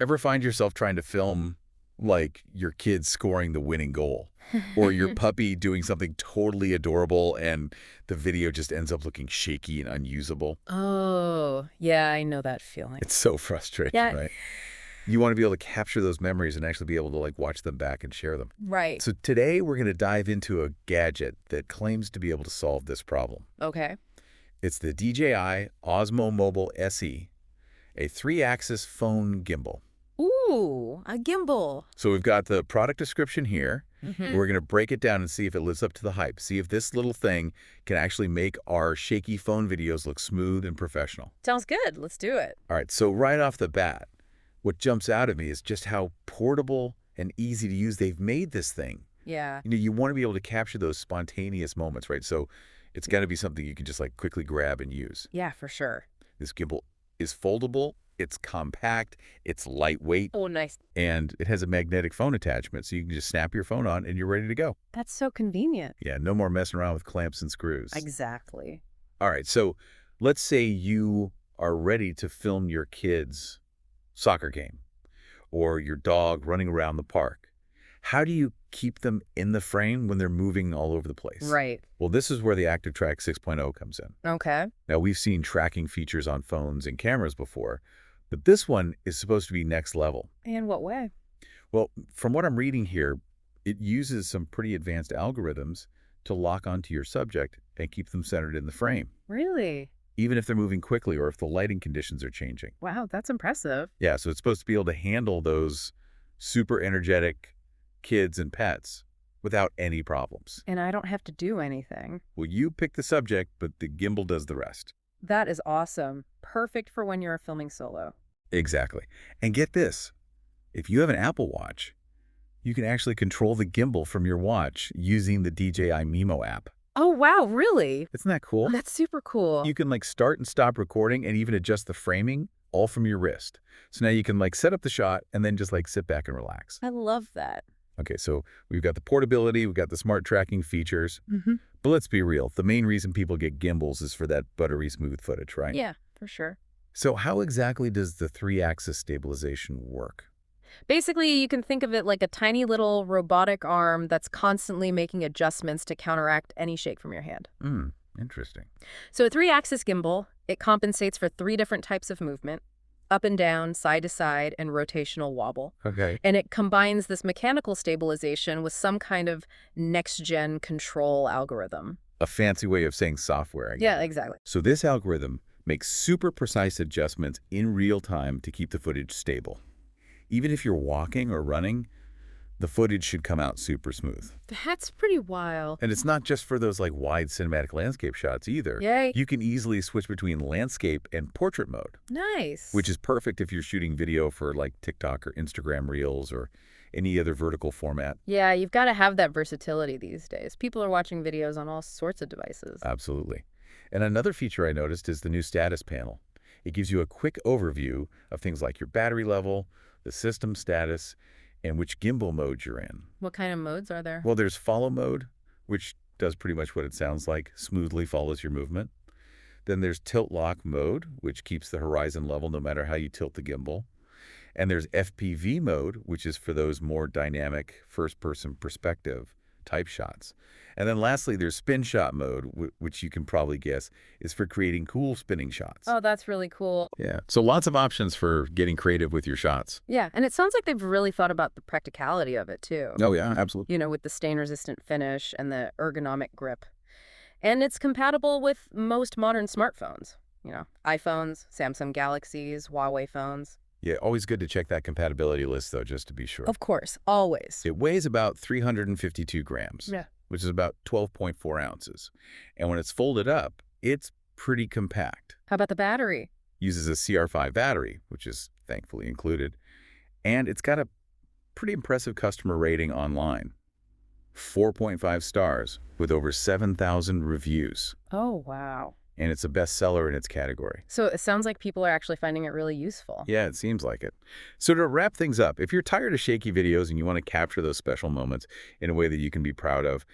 Ever find yourself trying to film, like, your kid scoring the winning goal? Or your puppy doing something totally adorable and the video just ends up looking shaky and unusable? Oh, yeah, I know that feeling. It's so frustrating, Yeah, right? You want to be able to capture those memories and actually be able to, like, watch them back and share them. right. So today we're going to dive into a gadget that claims to be able to solve this problem. Okay. It's the DJI Osmo Mobile SE, a 3-axis phone gimbal. Ooh, a gimbal. So we've got the product description here. Hmm. We're going to break it down and see if it lives up to the hype. See if this little thing can actually make our shaky phone videos look smooth and professional. Sounds good. Let's do it. All right, so right off the bat, what jumps out at me is just how portable and easy to use they've made this thing. Yeah. You want to be able to capture those spontaneous moments, right? So it's got to be something you can just like quickly grab and use. Yeah, for sure. This gimbal is foldable, it's compact, it's lightweight, Oh, nice. and it has a magnetic phone attachment, so you can just snap your phone on and you're ready to go. That's so convenient. Yeah, no more messing around with clamps and screws. Exactly. All right, so let's say you are ready to film your kid's soccer game or your dog running around the park. How do you keep them in the frame when they're moving all over the place? Right. Well, this is where the Active Track 6.0 comes in. Okay. Now, we've seen tracking features on phones and cameras before, but this one is supposed to be next level. In what way? Well, from what I'm reading here, it uses some pretty advanced algorithms to lock onto your subject and keep them centered in the frame, Really? even if they're moving quickly or if the lighting conditions are changing. Wow, that's impressive. Yeah, so it's supposed to be able to handle those super energetic kids and pets without any problems. And I don't have to do anything. Well, you pick the subject, but the gimbal does the rest. That is awesome. Perfect for when you're filming solo. Exactly. And get this, if you have an Apple Watch, you can actually control the gimbal from your watch using the DJI Mimo app. Oh, wow, really? Isn't that cool? That's super cool. You can like start and stop recording and even adjust the framing all from your wrist. So now you can like set up the shot and then just like sit back and relax. I love that. Okay, so we've got the portability, we've got the smart tracking features, Mm-hmm. but let's be real. The main reason people get gimbals is for that buttery smooth footage, right? Yeah, for sure. So how exactly does the 3-axis stabilization work? Basically, you can think of it like a tiny little robotic arm that's constantly making adjustments to counteract any shake from your hand. Hmm, interesting. So a 3-axis gimbal, it compensates for 3 different types of movement: up and down, side to side, and rotational wobble. Okay. And it combines this mechanical stabilization with some kind of next-gen control algorithm. A fancy way of saying software, I guess. Yeah, exactly. So this algorithm makes super precise adjustments in real time to keep the footage stable. Even if you're walking or running, the footage should come out super smooth. That's pretty wild. And it's not just for those like wide cinematic landscape shots either. Yay. You can easily switch between landscape and portrait mode, Nice. which is perfect if you're shooting video for like TikTok or Instagram Reels or any other vertical format. Yeah, you've got to have that versatility these days. People are watching videos on all sorts of devices. Absolutely. And another feature I noticed is the new status panel. It gives you a quick overview of things like your battery level, the system status, and which gimbal mode you're in. What kind of modes are there? Well, there's follow mode, which does pretty much what it sounds like, smoothly follows your movement. Then there's tilt lock mode, which keeps the horizon level no matter how you tilt the gimbal. And there's FPV mode, which is for those more dynamic first-person perspective type shots. And then lastly, there's spin shot mode, which you can probably guess is for creating cool spinning shots. Oh, that's really cool. Yeah, so lots of options for getting creative with your shots. Yeah, and it sounds like they've really thought about the practicality of it, too. Oh, yeah, absolutely. You know, with the stain-resistant finish and the ergonomic grip. And it's compatible with most modern smartphones. You know, iPhones, Samsung Galaxies, Huawei phones. Yeah, always good to check that compatibility list, though, just to be sure. Of course, always. It weighs about 352 grams, Yeah. which is about 12.4 ounces. And when it's folded up, it's pretty compact. How about the battery? Uses a CR5 battery, which is thankfully included. And it's got a pretty impressive customer rating online. 4.5 stars with over 7,000 reviews. Oh, wow. And it's a bestseller in its category. So it sounds like people are actually finding it really useful. Yeah, it seems like it. So to wrap things up, if you're tired of shaky videos and you want to capture those special moments in a way that you can be proud of,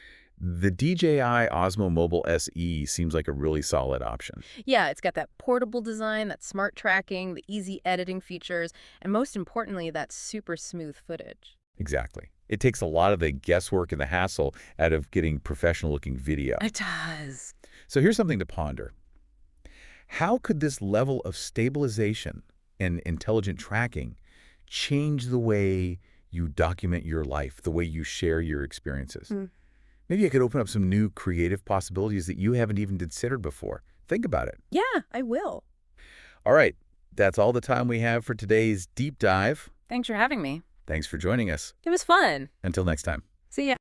The DJI Osmo Mobile SE seems like a really solid option. Yeah, it's got that portable design, that smart tracking, the easy editing features, and most importantly, that super smooth footage. Exactly. It takes a lot of the guesswork and the hassle out of getting professional-looking video. It does. So here's something to ponder. How could this level of stabilization and intelligent tracking change the way you document your life, the way you share your experiences? Mm. Maybe it could open up some new creative possibilities that you haven't even considered before. Think about it. Yeah, I will. All right, that's all the time we have for today's deep dive. Thanks for having me. Thanks for joining us. It was fun. Until next time. See ya.